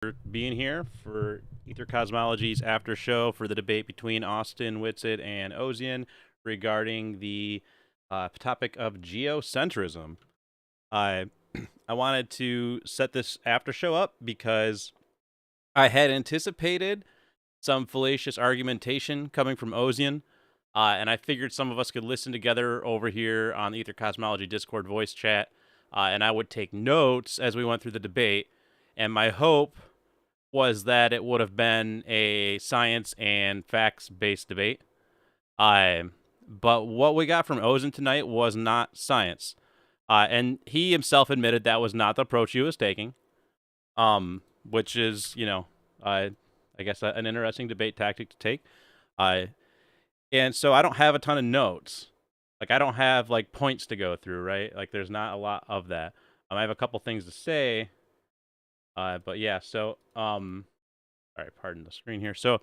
for being here for Ether Cosmology's after show for the debate between Austin, Witsit, and Ozien regarding the topic of geocentrism. I I wanted to set this after show up because I had anticipated some fallacious argumentation coming from Ozien, and I figured some of us could listen together over here on the Ether Cosmology Discord voice chat, and I would take notes as we went through the debate. And my hope was that it would have been a science and facts based debate. Uh, but what we got from Ozien tonight was not science. And he himself admitted that was not the approach he was taking, which is, I guess an interesting debate tactic to take. And so I don't have a ton of notes. Like, I don't have, like, points to go through, right? Like, there's not a lot of that. I have a couple things to say. But yeah, so, all right, pardon the screen here. So,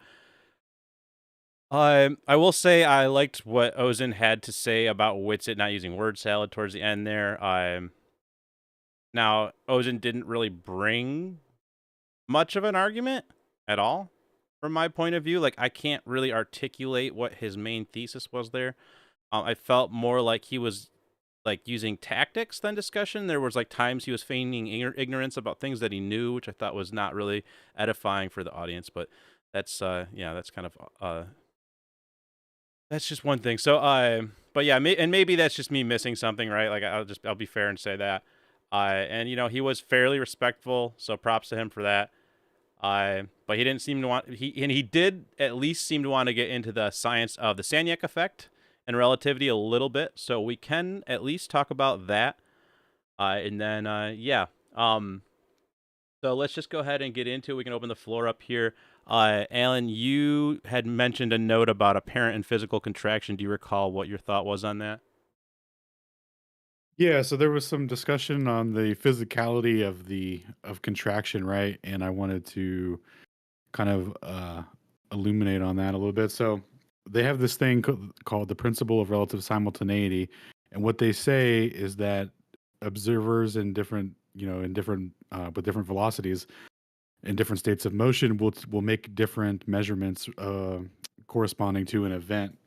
I will say I liked what Ozien had to say about Witsit not using word salad towards the end there. Now, Ozien didn't really bring much of an argument at all from my point of view. Like, I can't really articulate what his main thesis was there. I felt more like he was like using tactics than discussion. There was like times he was feigning ignorance about things that he knew, which I thought was not really edifying for the audience. But that's that's kind of that's just one thing. So but yeah, and maybe that's just me missing something, right? Like I'll be fair and say that. And he was fairly respectful, so props to him for that. But he didn't seem to want he did at least seem to want to get into the science of the Sagnac effect and relativity a little bit, so we can at least talk about that. And then so let's just go ahead and get into it. We can open the floor up here. Alan, you had mentioned a note about apparent and physical contraction. Do you recall what your thought was on that? Yeah, so there was some discussion on the physicality of contraction, right? And I wanted to kind of illuminate on that a little bit. So they have this thing called the principle of relative simultaneity, and what they say is that observers in different, in different with different velocities in different states of motion will make different measurements corresponding to an event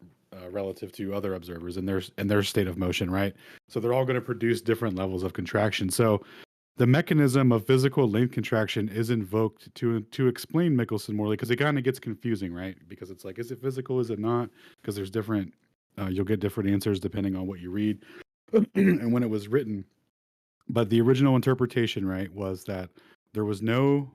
relative to other observers in their state of motion, right? So they're all going to produce different levels of contraction. So the mechanism of physical length contraction is invoked to explain Michelson-Morley, because it kind of gets confusing, right? Because it's like, is it physical? Is it not? Because there's different, you'll get different answers depending on what you read and when it was written. But the original interpretation, right, was that there was no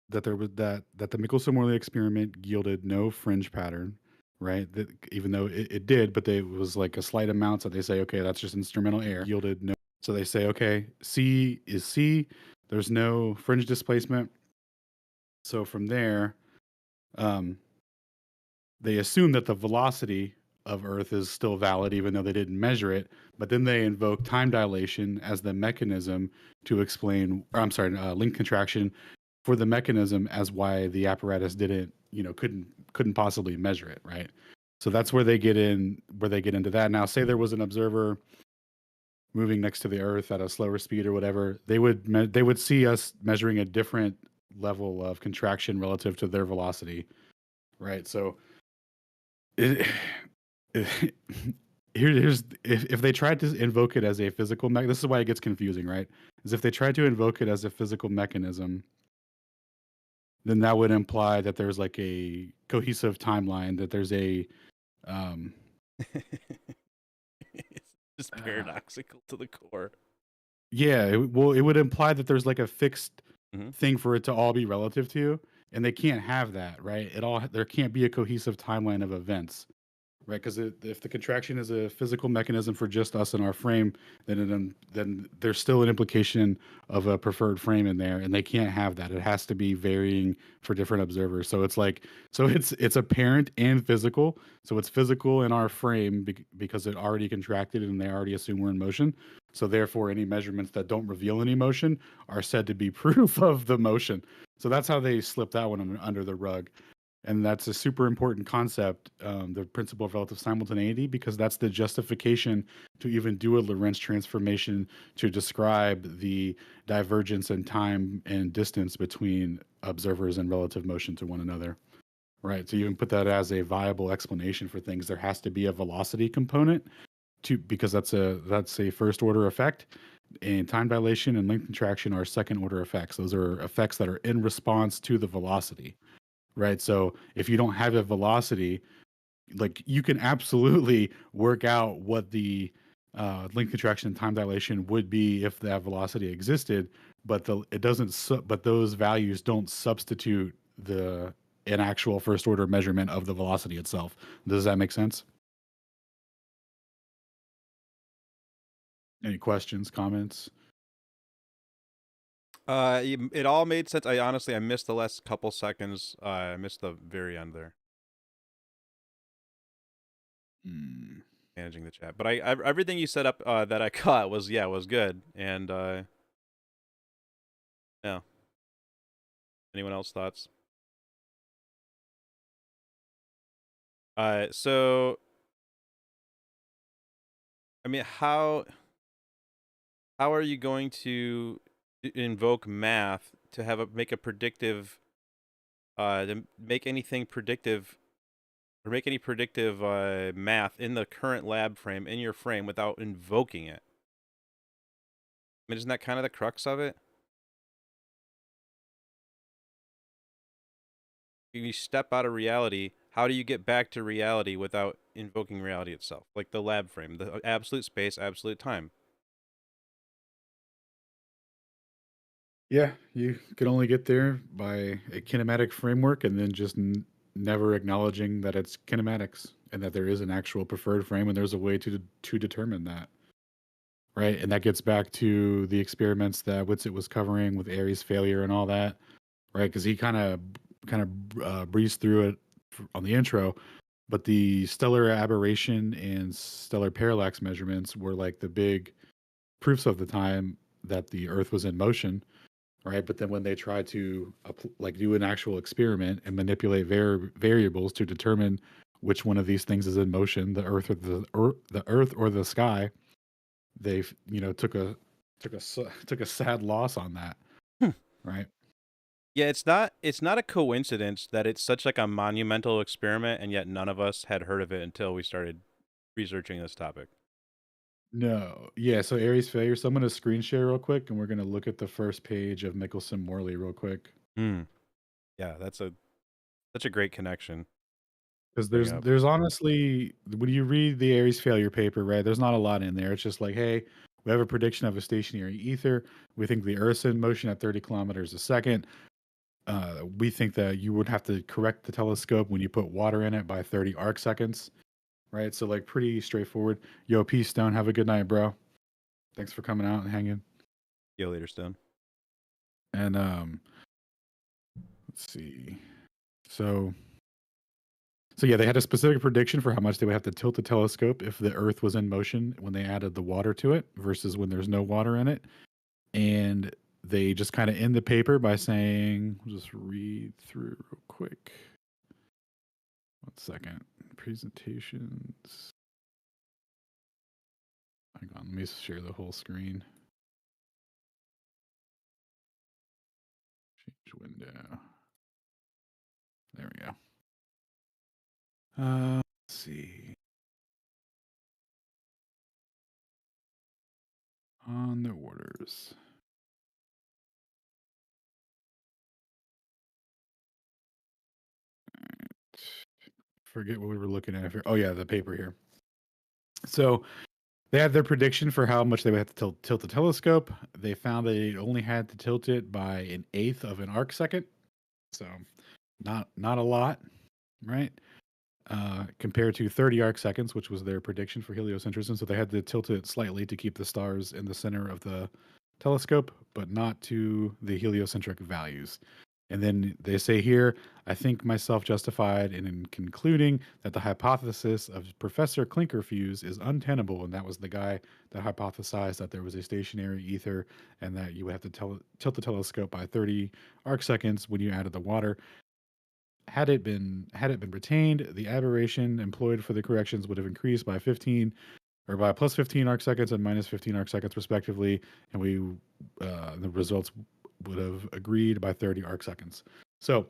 that the Michelson-Morley experiment yielded no fringe pattern, right? That even though it did, but it was like a slight amount. So they say, okay, that's just instrumental error. Yielded no. So they say, okay, C is C. There's no fringe displacement. So from there, they assume that the velocity of Earth is still valid, even though they didn't measure it. But then they invoke time dilation as the mechanism to explain, or I'm sorry, length contraction for the mechanism as why the apparatus didn't, couldn't possibly measure it, right? So that's where they get into that. Now, say there was an observer moving next to the Earth at a slower speed or whatever, they would see us measuring a different level of contraction relative to their velocity, right? So it, here's if they tried to invoke it as a physical this is why it gets confusing, right? Is if they tried to invoke it as a physical mechanism, then that would imply that there's like a cohesive timeline, that there's a It's just paradoxical to the core. yeah, it would imply that there's like a fixed Mhm. thing for it to all be relative to, and they can't have that, right? There can't be a cohesive timeline of events. Right, because if the contraction is a physical mechanism for just us in our frame, then there's still an implication of a preferred frame in there, and they can't have that. It has to be varying for different observers. So it's apparent and physical. So it's physical in our frame because it already contracted and they already assume we're in motion. So therefore, any measurements that don't reveal any motion are said to be proof of the motion. So that's how they slip that one under the rug. And that's a super important concept, the principle of relative simultaneity, because that's the justification to even do a Lorentz transformation to describe the divergence in time and distance between observers in relative motion to one another. Right. So you can put that as a viable explanation for things. There has to be a velocity component to, because that's a first order effect, and time dilation and length contraction are second order effects. Those are effects that are in response to the velocity. Right. So if you don't have a velocity, like you can absolutely work out what the length contraction and time dilation would be if that velocity existed, but it doesn't. But those values don't substitute the an actual first order measurement of the velocity itself. Does that make sense? Any questions, comments? It all made sense. I honestly I missed the last couple seconds. I missed the very end there. Hmm. Managing the chat, but I everything you set up that I caught was good. And yeah. Anyone else thoughts? So I mean, how are you going to invoke math to make a predictive to make anything predictive or make any predictive math in the current lab frame in your frame without invoking it? I mean, isn't that kind of the crux of it? If you step out of reality, how do you get back to reality without invoking reality itself? Like the lab frame, the absolute space, absolute time. Yeah, you can only get there by a kinematic framework, and then just never acknowledging that it's kinematics and that there is an actual preferred frame, and there's a way to determine that. Right, and that gets back to the experiments that Witsit was covering with Airy's failure and all that, right? Because he kind of breezed through it on the intro, but the stellar aberration and stellar parallax measurements were like the big proofs of the time that the Earth was in motion, right? But then when they tried to like do an actual experiment and manipulate variables to determine which one of these things is in motion, the Earth or the Earth or the sky, they took a sad loss on that, Hmm. right? Yeah, it's not a coincidence that it's such like a monumental experiment, and yet none of us had heard of it until we started researching this topic. No, yeah. So Aries failure. So I'm going to screen share real quick, and we're going to look at the first page of Michelson Morley real quick. Hmm. Yeah, that's such a great connection. Because Bring there's up. there's honestly, when you read the Aries failure paper, right, there's not a lot in there. It's just like, hey, we have a prediction of a stationary ether. We think the Earth's in motion at 30 kilometers a second. We think that you would have to correct the telescope when you put water in it by 30 arc seconds, right? So like pretty straightforward. Yo, peace, Stone. Have a good night, bro. Thanks for coming out and hanging. See you later, Stone. And let's see. So yeah, they had a specific prediction for how much they would have to tilt the telescope if the Earth was in motion when they added the water to it versus when there's no water in it. And they just kind of end the paper by saying, we'll just read through real quick. 1 second. Presentations. Hang on, let me share the whole screen. Change window. There we go. Let's see. On the orders. Forget what we were looking at here. Oh yeah, the paper here. So they had their prediction for how much they would have to tilt the telescope. They found they only had to tilt it by an eighth of an arc second. So not a lot, right? Compared to 30 arc seconds, which was their prediction for heliocentrism. So they had to tilt it slightly to keep the stars in the center of the telescope, but not to the heliocentric values. And then they say here, I think myself justified in concluding that the hypothesis of Professor Klinkerfuse is untenable. And that was the guy that hypothesized that there was a stationary ether and that you would have to tilt the telescope by 30 arc seconds when you added the water. had it been retained, the aberration employed for the corrections would have increased by 15 or by plus 15 arc seconds and minus 15 arc seconds respectively, and the results would have agreed by 30 arc seconds. So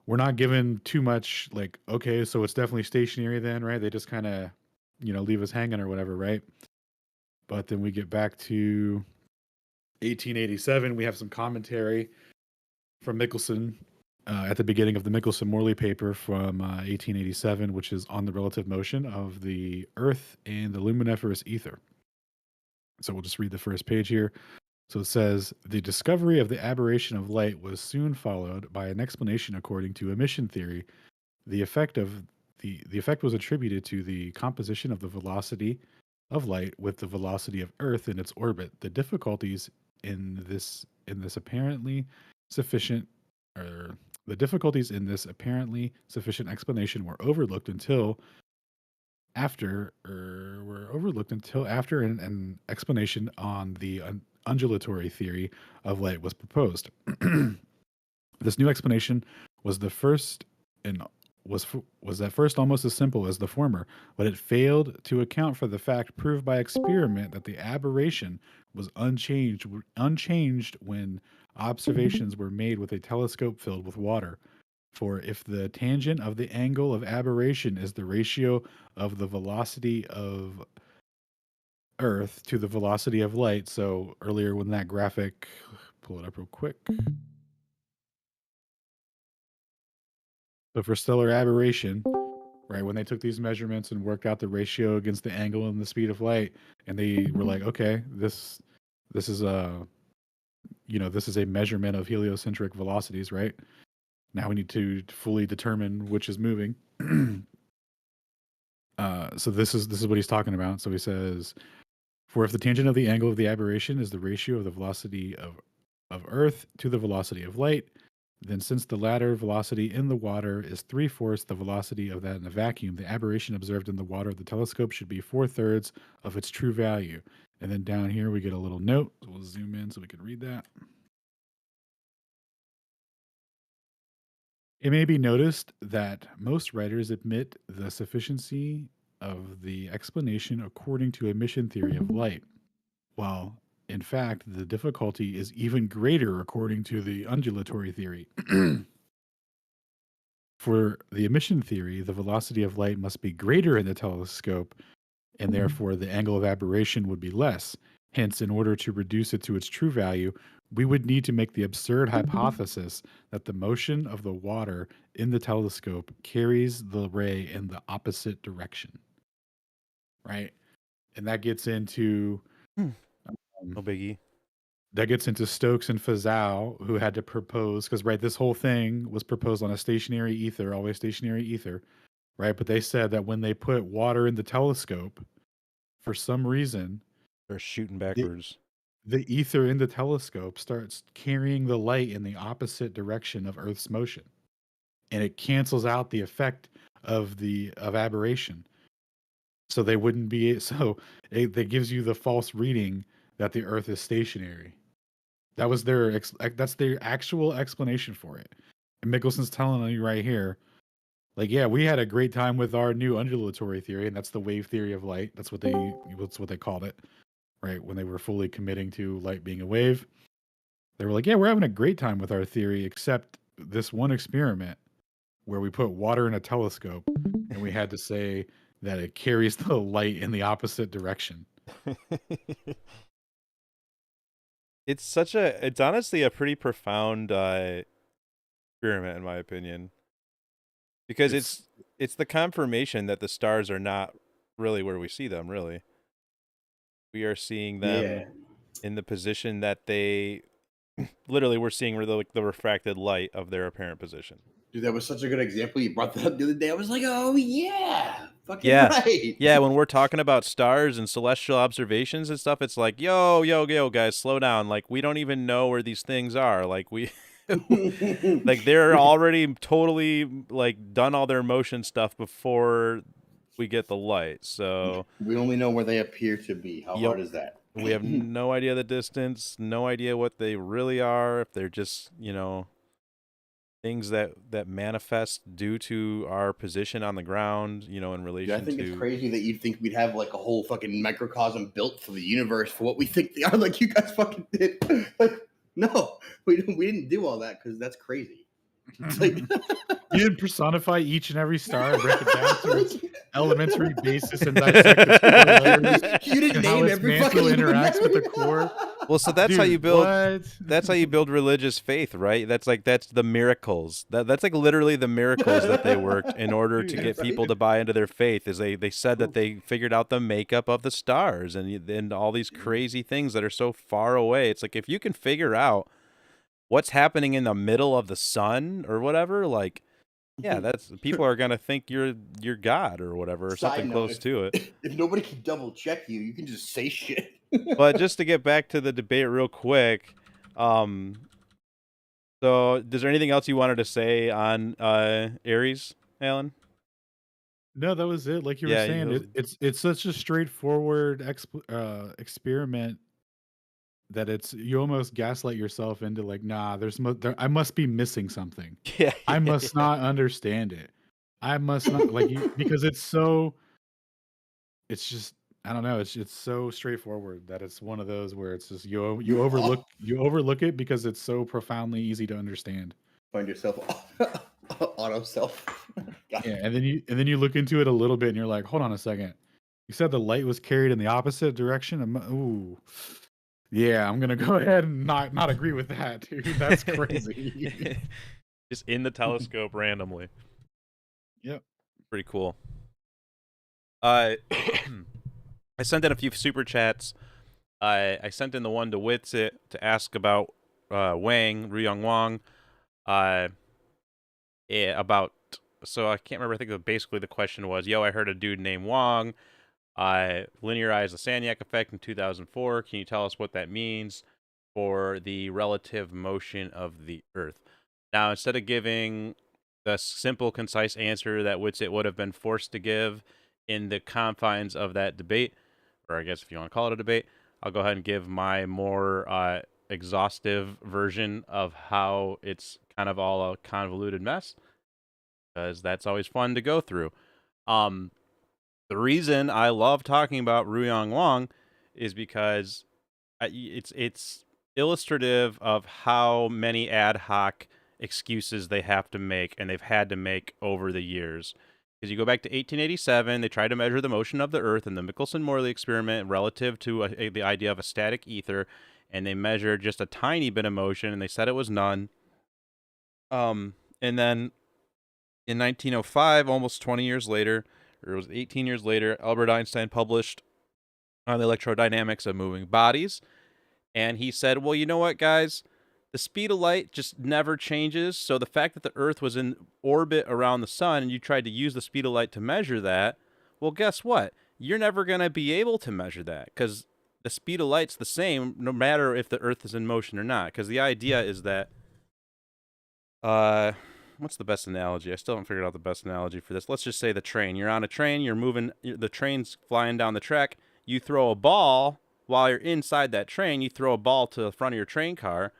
we're not given too much like, okay, so it's definitely stationary then, right? They just kind of, leave us hanging or whatever, right? But then we get back to 1887. We have some commentary from Michelson at the beginning of the Michelson-Morley paper from 1887, which is on the relative motion of the Earth and the luminiferous ether. So we'll just read the first page here. So it says, the discovery of the aberration of light was soon followed by an explanation according to emission theory. The effect was attributed to the composition of the velocity of light with the velocity of Earth in its orbit. The difficulties in this apparently sufficient or the difficulties in this apparently sufficient explanation were overlooked until after an explanation on the undulatory theory of light was proposed. This new explanation was the first and was at first almost as simple as the former, but it failed to account for the fact proved by experiment that the aberration was unchanged when observations were made with a telescope filled with water. For if the tangent of the angle of aberration is the ratio of the velocity of Earth to the velocity of light, so earlier when that graphic, pull it up real quick. So for stellar aberration, right, when they took these measurements and worked out the ratio against the angle and the speed of light, and they were like, okay, this is a this is a measurement of heliocentric velocities, right? Now we need to fully determine which is moving. So this is what he's talking about. So he says, for if the tangent of the angle of the aberration is the ratio of the velocity of Earth to the velocity of light, then since the latter velocity in the water is 3/4 the velocity of that in a vacuum, the aberration observed in the water of the telescope should be 4/3 of its true value. And then down here we get a little note. So we'll zoom in so we can read that. It may be noticed that most writers admit the sufficiency of the explanation according to emission theory of light, while in fact the difficulty is even greater according to the undulatory theory. For the emission theory, the velocity of light must be greater in the telescope, and therefore the angle of aberration would be less. Hence, in order to reduce it to its true value, we would need to make the absurd hypothesis that the motion of the water in the telescope carries the ray in the opposite direction. Right? And that gets into No biggie. that gets into Stokes and Fazal, who had to propose, because this whole thing was proposed on a stationary ether, always stationary ether, right? But they said that when they put water in the telescope, for some reason, They're shooting backwards. the ether in the telescope starts carrying the light in the opposite direction of Earth's motion, and it cancels out the effect of aberration. So they wouldn't be that gives you the false reading that the Earth is stationary. That was that's their actual explanation for it. And Mickelson's telling you right here, like, yeah, we had a great time with our new undulatory theory, and that's the wave theory of light. That's what they called it, right? When they were fully committing to light being a wave, they were like, yeah, we're having a great time with our theory, except this one experiment where we put water in a telescope and we had to say that it carries the light in the opposite direction. It's honestly a pretty profound experiment in my opinion, because it's the confirmation that the stars are not really where we see them. Really, we are seeing them in the position that they literally we're seeing the refracted light of their apparent position. Dude, that was such a good example. You brought that up the other day. I was like, oh yeah, fucking Yeah. right. Yeah, when we're talking about stars and celestial observations and stuff, it's like, yo, guys, slow down. Like, we don't even know where these things are. Like, like, they're already totally, like, done all their motion stuff before we get the light. So we only know where they appear to be. How hard is that? We have no idea the distance, no idea what they really are. If they're just, things that manifest due to our position on the ground, in Yeah, I relation think it's to. crazy that you'd think we'd have like a whole fucking microcosm built for the universe for what we think they are, like you guys fucking did. Like, no, we didn't do all that because that's crazy. It's like You didn't personify each and every star and break it down to its elementary basis and dissect its core layers you didn't and how name its every mantle fucking interacts with the core. Well, so that's how Dude, you build. what? That's how you build religious faith, right? That's the miracles. That's like literally the miracles that they worked in order to get people to buy into their faith. Is they said that they figured out the makeup of the stars and all these crazy things that are so far away. It's like if you can figure out what's happening in the middle of the sun or whatever, like, yeah, that's people are gonna think you're God or whatever, or Side something note, close to it. if nobody can double check you, you can just say shit. But just to get back to the debate real quick, so is there anything else you wanted to say on Aries, Alan? No, that was it. Like you were Yeah, saying, it's such a straightforward experiment that you almost gaslight yourself into like, nah, I must be missing something. yeah, I must not understand it. I must not because it's just I don't know. It's so straightforward that it's one of those where it's just you overlook it because it's so profoundly easy to understand. Find yourself auto self. Yeah, and then you look into it a little bit and you're like, hold on a second. You said the light was carried in the opposite direction. Ooh, yeah, I'm gonna go ahead and not agree with that, dude. That's crazy. just in the telescope randomly. Yep. Pretty cool. I sent in a few super chats. I sent in the one to Witsit to ask about Ruyang Wang. About, so I can't remember. I think basically the question was, I heard a dude named Wang linearized the Sagnac effect in 2004. Can you tell us what that means for the relative motion of the Earth? Now, instead of giving the simple, concise answer that Witsit would have been forced to give in the confines of that debate, or I guess if you want to call it a debate, I'll go ahead and give my more exhaustive version of how it's kind of all a convoluted mess, because that's always fun to go through. The reason I love talking about Ruyang Wang is because it's illustrative of how many ad hoc excuses they have to make, and they've had to make over the years. Because you go back to 1887, they tried to measure the motion of the Earth in the Michelson-Morley experiment relative to the idea of a static ether, and they measured just a tiny bit of motion, and they said it was none. And then in 1905, almost 20 years later, or it was 18 years later, Albert Einstein published on the electrodynamics of moving bodies. And he said, well, you know what, guys? The speed of light just never changes. So the fact that the Earth was in orbit around the sun and you tried to use the speed of light to measure that, well, guess what? You're never going to be able to measure that because the speed of light's the same no matter if the Earth is in motion or not. Because the idea is that, what's the best analogy? I still haven't figured out the best analogy for this. Let's just say the train. You're on a train, you're moving, the train's flying down the track. You throw a ball while you're inside that train, you throw a ball to the front of your train car.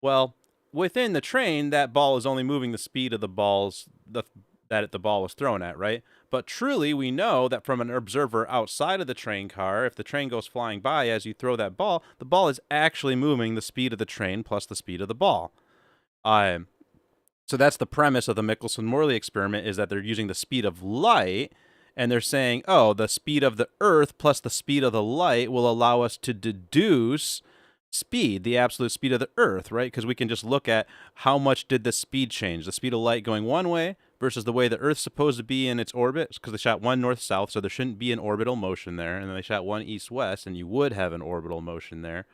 Well, within the train, that ball is only moving the speed of the balls that the ball was thrown at, right? But truly, we know that from an observer outside of the train car, if the train goes flying by as you throw that ball, the ball is actually moving the speed of the train plus the speed of the ball. So that's the premise of the Michelson-Morley experiment, is that they're using the speed of light, and they're saying, oh, the speed of the Earth plus the speed of the light will allow us to deduce speed, the absolute speed of the Earth, right? Because we can just look at how much did the speed change, the speed of light going one way versus the way the Earth's supposed to be in its orbit, because they shot one north-south, so there shouldn't be an orbital motion there, and then they shot one east-west, and you would have an orbital motion there.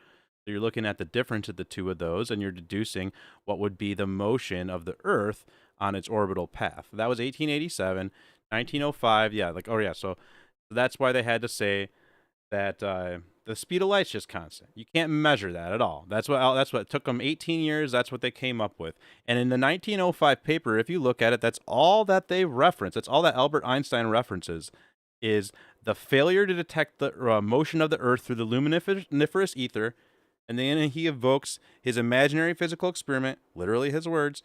So you're looking at the difference of the two of those, and you're deducing what would be the motion of the Earth on its orbital path. That was 1887. 1905, yeah, so that's why they had to say that the speed of light's just constant. You can't measure that at all. That's what it took them 18 years. That's what they came up with. And in the 1905 paper, if you look at it, that's all that they reference. That's all that Albert Einstein references, is the failure to detect the motion of the Earth through the luminiferous ether. And then he evokes his imaginary physical experiment, literally his words,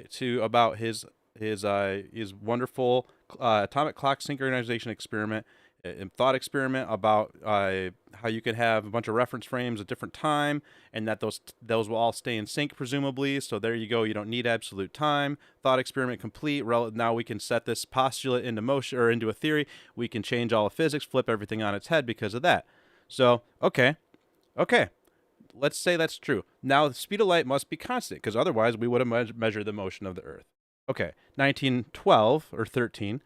to about his wonderful atomic clock synchronization experiment, thought experiment about how you could have a bunch of reference frames at different time, and that those will all stay in sync presumably. So there you go. You don't need absolute time. Thought experiment complete. Now we can set this postulate into motion or into a theory. We can change all of physics, flip everything on its head because of that. So okay. Let's say that's true. Now the speed of light must be constant because otherwise we would have measured the motion of the Earth. Okay, 1912 or 13,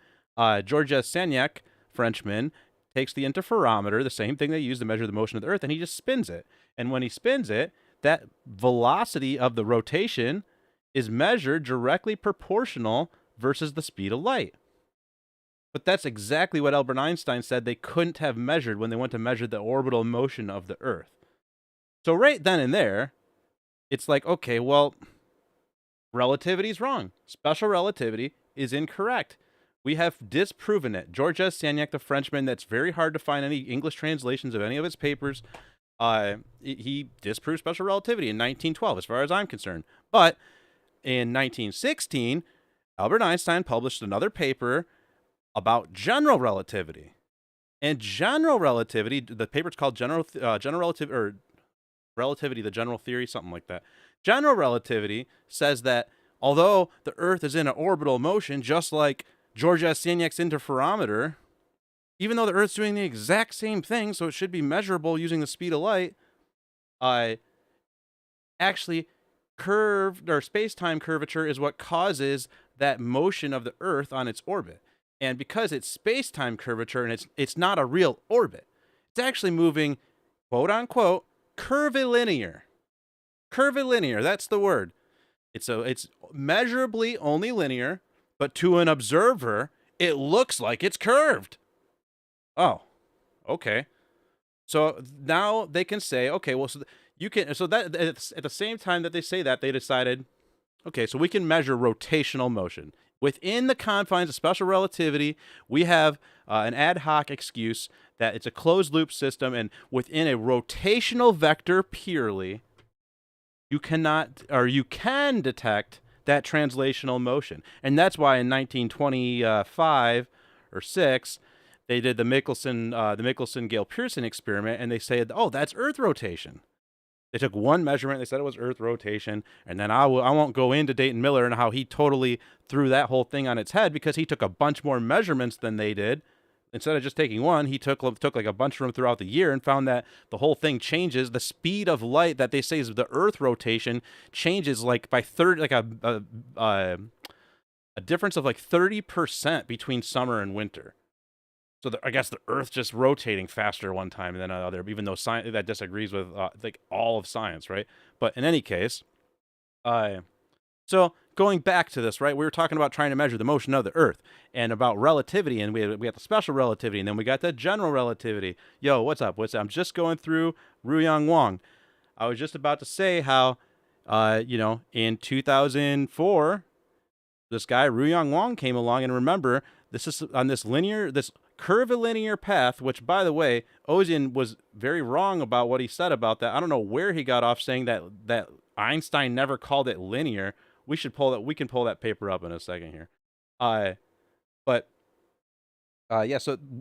Georges Sagnac, Frenchman, takes the interferometer, the same thing they use to measure the motion of the Earth, and he just spins it. And when he spins it, that velocity of the rotation is measured directly proportional versus the speed of light. But that's exactly what Albert Einstein said they couldn't have measured when they went to measure the orbital motion of the Earth. So right then and there, it's like, okay, well, relativity's wrong. Special relativity is incorrect. We have disproven it. Georges Sagnac, the Frenchman, that's very hard to find any English translations of any of his papers. He disproved special relativity in 1912, as far as I'm concerned. But in 1916, Albert Einstein published another paper about general relativity. And general relativity, the paper's called General Relativity, or Relativity, the General Theory, something like that. General relativity says that although the Earth is in an orbital motion, just like Georges Sagnac's interferometer, even though the Earth's doing the exact same thing, so it should be measurable using the speed of light, actually curved or space-time curvature is what causes that motion of the Earth on its orbit. And because it's space-time curvature and it's not a real orbit, it's actually moving, quote unquote, curvilinear. Curvilinear, that's the word. It's measurably only linear, but to an observer, it looks like it's curved. Oh, okay. So now they can say, okay, well, that at the same time that they say that, they decided, okay, so we can measure rotational motion. Within the confines of special relativity, we have an ad hoc excuse that it's a closed loop system, and within a rotational vector purely, you can detect that translational motion. And that's why in 1925 or 6, they did the Michelson-Gale-Pearson experiment, and they said, oh, that's Earth rotation. They took one measurement, they said it was Earth rotation, and then I won't go into Dayton Miller and how he totally threw that whole thing on its head because he took a bunch more measurements than they did. Instead of just taking one, he took like a bunch of them throughout the year and found that the whole thing changes. The speed of light that they say is the Earth rotation changes like by 30, like a difference of like 30% between summer and winter. So I guess the Earth just rotating faster one time than another, even though science that disagrees with like all of science, right? But in any case, so going back to this, right? We were talking about trying to measure the motion of the Earth and about relativity, and we had the special relativity, and then we got the general relativity. Yo, what's up? I'm just going through Ruyang Wang. I was just about to say how, in 2004, this guy Ruyang Wang came along, and remember, this is on this curvilinear path, which, by the way, Ozien was very wrong about what he said about that. I don't know where he got off saying that Einstein never called it linear. We can pull that paper up in a second here. So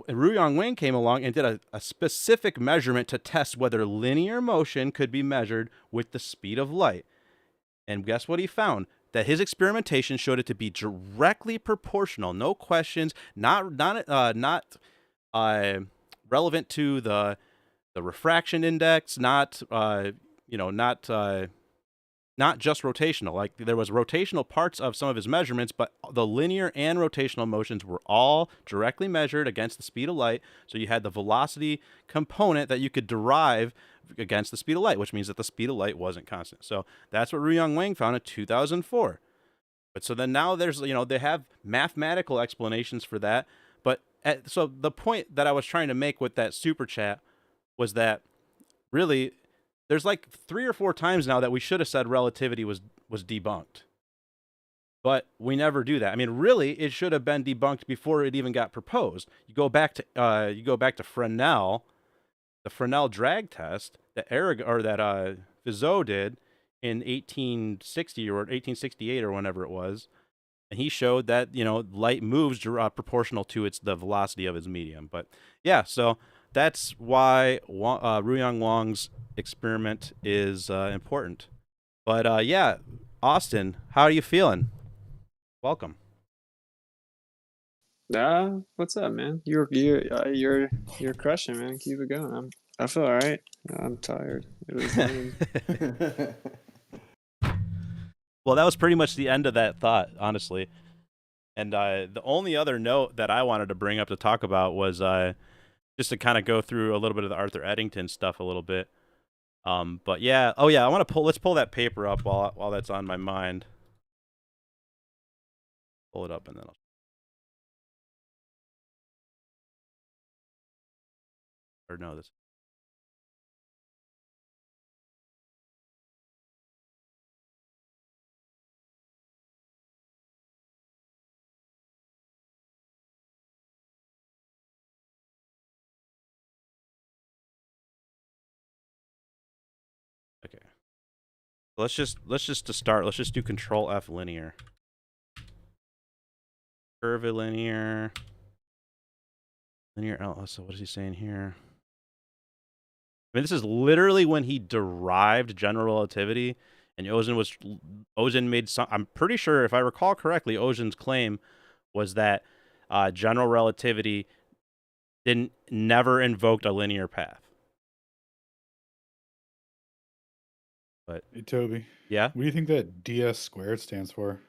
Ruyang Wang came along and did a specific measurement to test whether linear motion could be measured with the speed of light. And guess what he found? That his experimentation showed it to be directly proportional, no questions, not relevant to the refraction index, not just rotational. Like there was rotational parts of some of his measurements, but the linear and rotational motions were all directly measured against the speed of light. So you had the velocity component that you could derive against the speed of light, which means that the speed of light wasn't constant. So that's what Ruyang Wang found in 2004. But so then now there's, they have mathematical explanations for that. But so the point that I was trying to make with that super chat was that really there's like 3 or 4 times now that we should have said relativity was debunked. But we never do that. I mean, really, it should have been debunked before it even got proposed. You go back to Fresnel, the Fresnel drag test that Fizeau did in 1860 or 1868 or whenever it was, and he showed that light moves proportional to the velocity of its medium. But yeah, so that's why Ruyang Wang's experiment is important. But yeah, Austin, how are you feeling? Welcome. What's up, man? You're crushing, man. Keep it going. I feel all right. I'm tired. It was lame. Well, that was pretty much the end of that thought, honestly. And the only other note that I wanted to bring up to talk about was just to kind of go through a little bit of the Arthur Eddington stuff a little bit. But yeah, let's pull that paper up while that's on my mind. Pull it up and then I'll. Or no, this. Okay. Let's just to start. Let's just do Control F linear. Curvilinear. Linear. Oh, so what is he saying here? I mean, this is literally when he derived general relativity, and Ozien made some. I'm pretty sure, if I recall correctly, Ozien's claim was that general relativity never invoked a linear path. But Hey, Toby. Yeah. What do you think that ds squared stands for?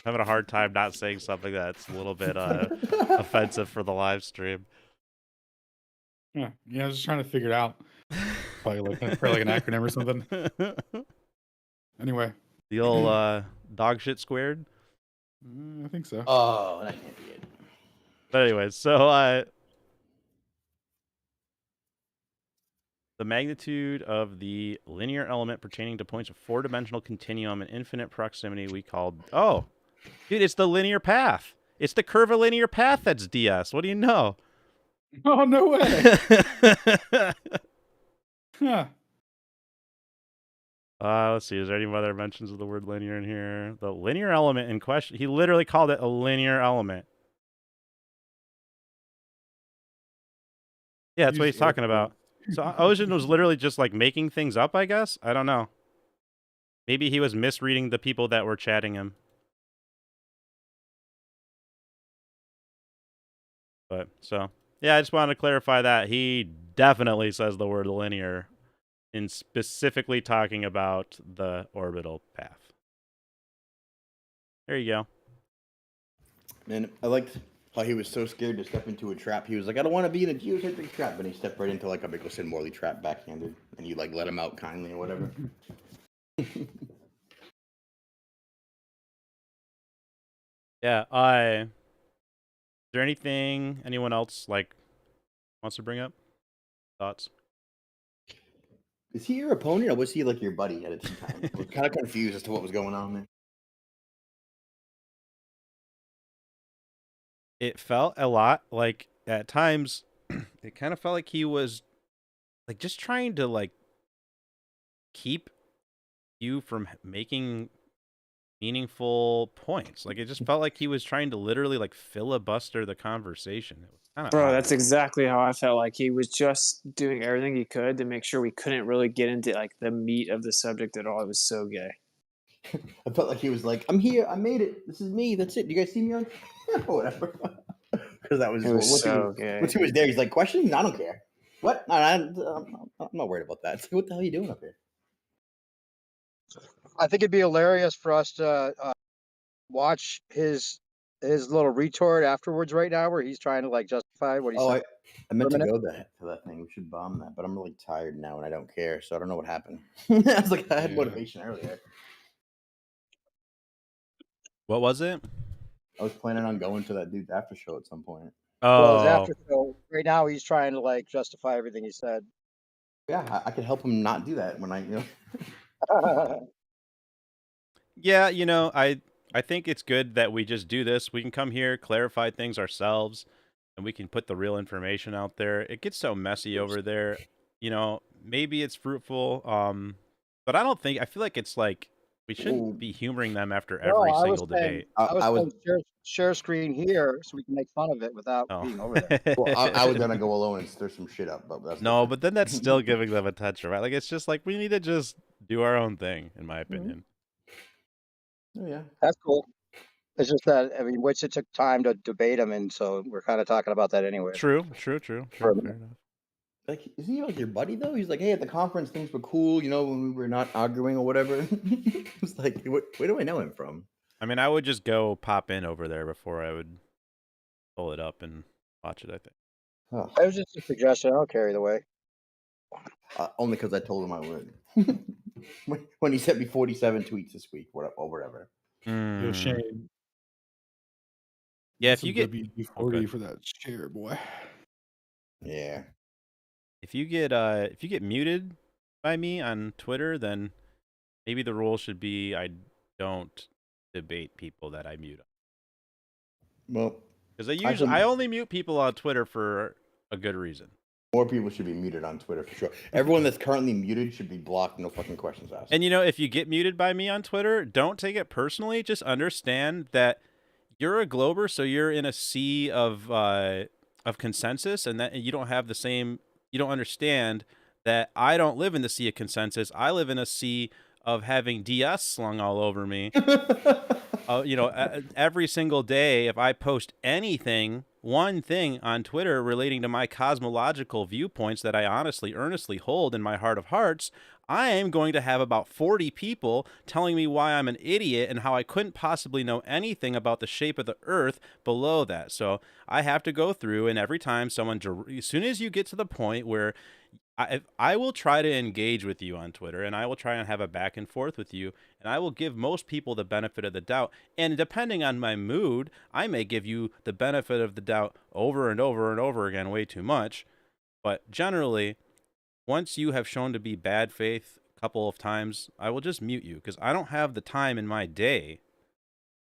Having a hard time not saying something that's a little bit offensive for the live stream. Yeah, I was just trying to figure it out. Probably like an acronym or something. Anyway, the old dog shit squared. I think so. Oh, that can't be it. But anyway, so the magnitude of the linear element pertaining to points of four-dimensional continuum in infinite proximity we called... Oh, dude, it's the linear path. It's the curvilinear path that's ds. What do you know? Oh, no way. Huh. Let's see. Is there any other mentions of the word linear in here? The linear element in question, he literally called it a linear element. Yeah, that's what he's talking about. So Ozien was literally just like making things up, I guess. I don't know. Maybe he was misreading the people that were chatting him. But so, yeah, I just wanted to clarify that he definitely says the word linear in specifically talking about the orbital path. There you go. Man, I liked how he was so scared to step into a trap. He was like, I don't want to be in a geocentric trap. And he stepped right into like a Mickelson Morley trap backhanded. And you like let him out kindly or whatever. Yeah, is there anything anyone else like wants to bring up? Thoughts? Is he your opponent or was he like your buddy at a time? I was kind of confused as to what was going on there. It felt a lot like at times it kind of felt like he was like just trying to like keep you from making meaningful points. Like it just felt like he was trying to literally like filibuster the conversation. It was kind of Bro, odd. that's exactly how I felt. Like he was just doing everything he could to make sure we couldn't really get into like the meat of the subject at all. It was so gay. I felt like he was like, I'm here, I made it. This is me. That's it. Do you guys see me on whatever? Because that was, It was so gay. gay. Once he was there, he's like, questions? I don't care. What? I'm not worried about that. What the hell are you doing up here? I think it'd be hilarious for us to watch his little retort afterwards right now, where he's trying to like justify what he said. I meant to go to that thing. We should bomb that, but I'm really tired now and I don't care, so I don't know what happened. I was like, I had motivation earlier. What was it? I was planning on going to that dude's after show at some point. Well, his after show right now, he's trying to like justify everything he said. Yeah, I could help him not do that when I, Yeah, I I think it's good that we just do this. We can come here, clarify things ourselves, and we can put the real information out there. It gets so messy over there. You know, maybe it's fruitful, but I feel like it's like we shouldn't be humoring them after No, every I was single saying, debate. I was saying share screen here so we can make fun of it without Oh. being over there. Well, I was gonna go alone and stir some shit up, but that's No, different. but then that's still giving them attention, right? Like, it's just like we need to just do our own thing, in my opinion. Oh, yeah. That's cool. It's just that, I mean, Witsit took time to debate him, and so we're kind of talking about that anyway. True. For a Fair minute. enough. Like, is he like your buddy though? He's like, hey, at the conference things were cool, you know, when we were not arguing or whatever. It's like, where do I know him from? I mean, I would just go pop in over there before I would pull it up and watch it, I think. Oh, It was just a suggestion. I'll carry the way. only because I told him I would. When he sent me 47 tweets this week, or whatever. Yo, Mm. Shane. Yeah, Get if you some get WD-40 good. for that share, boy. Yeah. if you get muted by me on Twitter, then maybe the rule should be I don't debate people that I mute. Well, Because I Actually- only mute people on Twitter for a good reason. more people should be muted on Twitter for sure. Everyone that's currently muted should be blocked. No fucking questions asked. And you know, if you get muted by me on Twitter, don't take it personally. Just understand that you're a glober, so you're in a sea of consensus, and that you don't have the same. You don't understand that I don't live in the sea of consensus. I live in a sea of having DS slung all over me. You know, every single day, if I post anything, one thing on Twitter relating to my cosmological viewpoints that I honestly, earnestly hold in my heart of hearts, I am going to have about 40 people telling me why I'm an idiot and how I couldn't possibly know anything about the shape of the Earth below that. So I have to go through, and every time someone, as soon as you get to the point where I will try to engage with you on Twitter, and I will try and have a back and forth with you, and I will give most people the benefit of the doubt. And depending on my mood, I may give you the benefit of the doubt over and over and over again, way too much. But generally, once you have shown to be bad faith a couple of times, I will just mute you, because I don't have the time in my day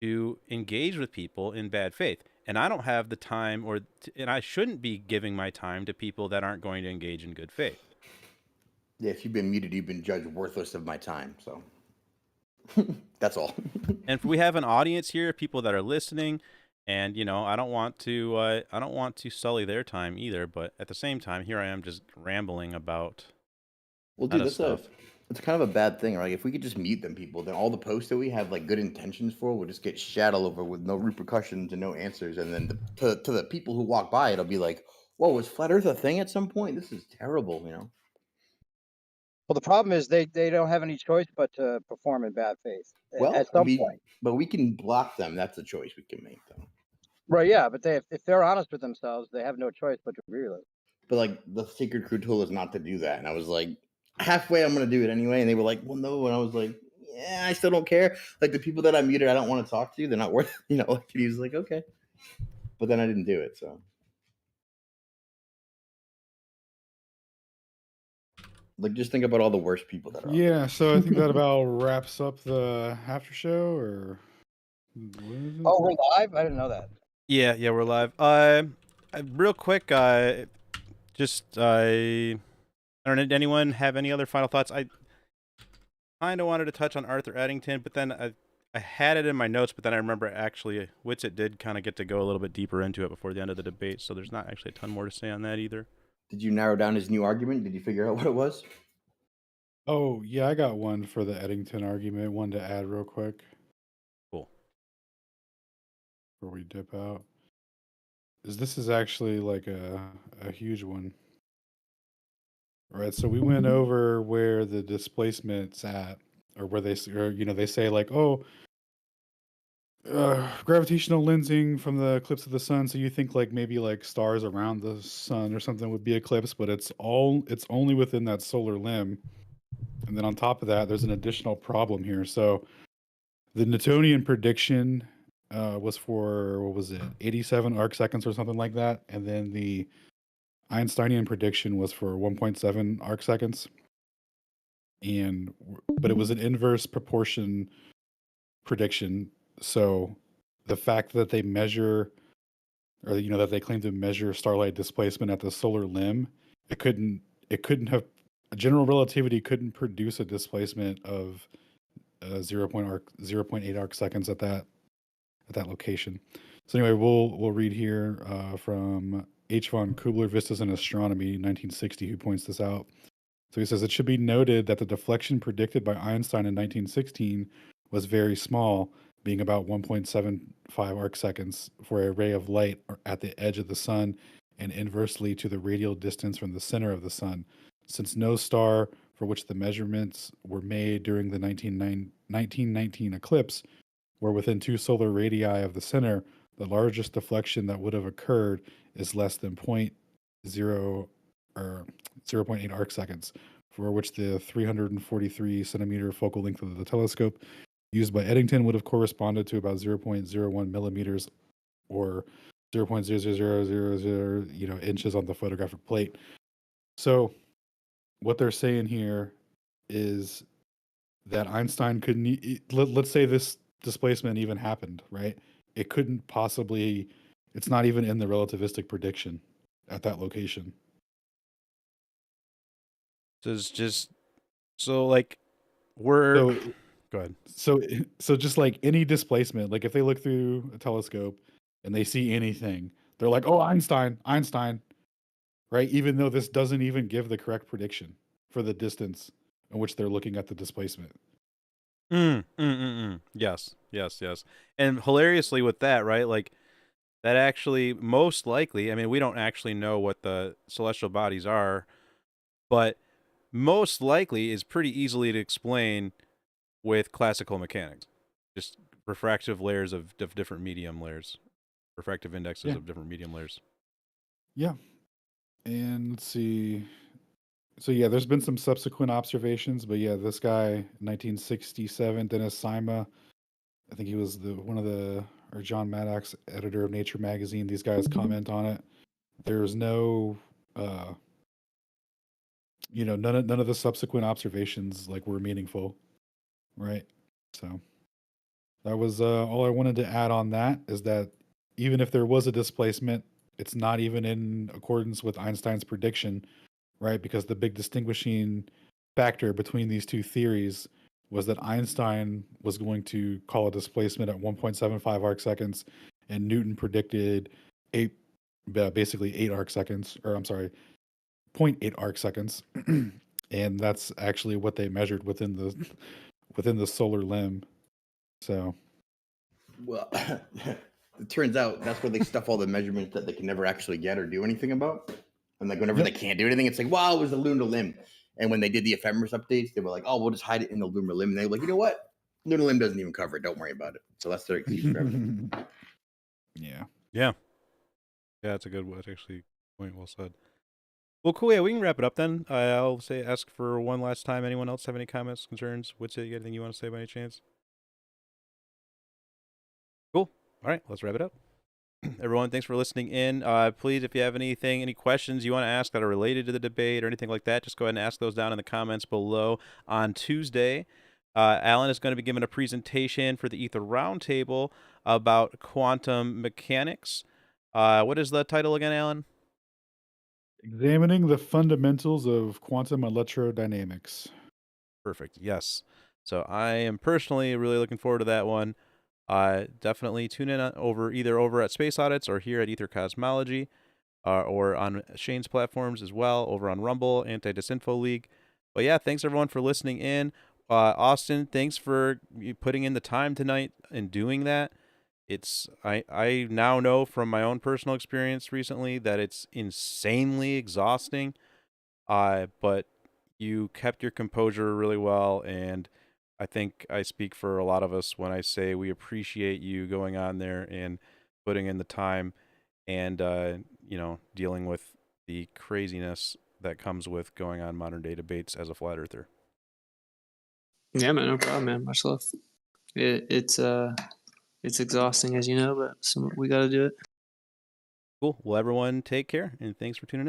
to engage with people in bad faith. And I don't have the time, and I shouldn't be giving my time to people that aren't going to engage in good faith. Yeah, if you've been muted, you've been judged worthless of my time. So that's all. And if we have an audience here, people that are listening, and you know, I don't want to sully their time either. But at the same time, here I am just rambling about. Well, dude, That's it's kind of a bad thing, right? If we could just mute them people, then all the posts that we have like good intentions for will just get shat all over with no repercussions and no answers. And then to the people who walk by, it'll be like, whoa, was flat earth a thing at some point? This is terrible, you know? Well, the problem is they don't have any choice but to perform in bad faith Well, at some point. But we can block them. That's a choice we can make, though. Right, yeah, but if they're honest with themselves, they have no choice but to agree with it. But like the Sacred Crew told us not to do that. And I was like, halfway, I'm going to do it anyway. And they were like, well, no. And I was like, yeah, I still don't care. Like the people that I muted, I don't want to talk to. They're not worth, you know, like he was like, okay. But then I didn't do it. So like, just think about all the worst people that are out there. Yeah, so I think that about wraps up the after show, or what is it? Oh, we're live? I didn't know that. Yeah, we're live. Real quick, I don't know. Anyone have any other final thoughts? I kind of wanted to touch on Arthur Eddington, but then I had it in my notes, but then I remember actually Witsit did kind of get to go a little bit deeper into it before the end of the debate, so there's not actually a ton more to say on that either. Did you narrow down his new argument? Did you figure out what it was? Oh, yeah, I got one for the Eddington argument, one to add real quick. Cool. Before we dip out. This is actually like a huge one. Right, so we went over where the displacement's at, or where they say like, oh, gravitational lensing from the eclipse of the sun. So you think like maybe like stars around the sun or something would be eclipsed, but it's only within that solar limb. And then on top of that, there's an additional problem here. So the Newtonian prediction was for, what was it, 87 arc seconds or something like that, and then the Einsteinian prediction was for 1.7 arc seconds, but it was an inverse proportion prediction, So the fact that they measure, or that they claim to measure starlight displacement at the solar limb, it couldn't have, general relativity couldn't produce a displacement of 0.8 arc seconds at that location. So anyway, we'll read here from H. von Kubler, Vistas in Astronomy, 1960, who points this out. So he says, it should be noted that the deflection predicted by Einstein in 1916 was very small, being about 1.75 arc seconds for a ray of light at the edge of the sun and inversely to the radial distance from the center of the sun. Since no star for which the measurements were made during the 1919 eclipse were within 2 solar radii of the center, the largest deflection that would have occurred is less than 0.8 arc seconds, for which the 343 centimeter focal length of the telescope used by Eddington would have corresponded to about 0.01 millimeters or 0.00000 inches on the photographic plate. So what they're saying here is that Einstein couldn't, let's say this displacement even happened, right? It couldn't possibly, it's not even in the relativistic prediction at that location. So it's just, so like, go ahead. So just like any displacement, like if they look through a telescope and they see anything, they're like, oh, Einstein, right? Even though this doesn't even give the correct prediction for the distance in which they're looking at the displacement. Yes. And hilariously with that, right? Like, that actually, most likely, I mean, we don't actually know what the celestial bodies are, but most likely is pretty easily to explain with classical mechanics. Just refractive layers of different medium layers, refractive indexes of different medium layers. Yeah. And let's see. So yeah, there's been some subsequent observations, but yeah, this guy, 1967, Dennis Sima, I think he was or John Maddox, editor of Nature magazine. These guys comment on it. There's no, none of the subsequent observations were meaningful, right? So that was all I wanted to add on that, is that even if there was a displacement, it's not even in accordance with Einstein's prediction, right? Because the big distinguishing factor between these two theories was that Einstein was going to call a displacement at 1.75 arc seconds, and Newton predicted basically 8 arc seconds, or I'm sorry, 0.8 arc seconds. And that's actually what they measured within the solar limb. So, well, it turns out that's where they stuff all the measurements that they can never actually get or do anything about. And like whenever they can't do anything, it's like, wow, it was the lunar limb. And when they did the ephemeris updates, they were like, oh, we'll just hide it in the lunar limb. And they were like, you know what? Lunar limb doesn't even cover it. Don't worry about it. So that's their excuse for everything. Yeah. That's a good one. That's actually point well said. Well, cool. Yeah, we can wrap it up then. I'll ask for one last time. Anyone else have any comments, concerns? Witsit, anything you want to say by any chance? Cool. All right, let's wrap it up. Everyone, thanks for listening in. Please, if you have any questions you want to ask that are related to the debate or anything like that, just go ahead and ask those down in the comments below. On Tuesday, Alan is going to be giving a presentation for the Ether Roundtable about quantum mechanics. What is the title again, Alan? Examining the fundamentals of quantum electrodynamics. Perfect. Yes. So I am personally really looking forward to that one. Definitely tune in either over at Space Audits or here at Ether Cosmology, or on Shane's platforms as well, over on Rumble, Anti-Disinfo League. But yeah, thanks everyone for listening in. Austin, thanks for putting in the time tonight and doing that. I now know from my own personal experience recently that it's insanely exhausting. But you kept your composure really well, and I think I speak for a lot of us when I say we appreciate you going on there and putting in the time and dealing with the craziness that comes with going on modern day debates as a flat earther. Yeah, man, no problem, man. Much love. It's exhausting, as you know, but we got to do it. Cool. Well, everyone, take care, and thanks for tuning in.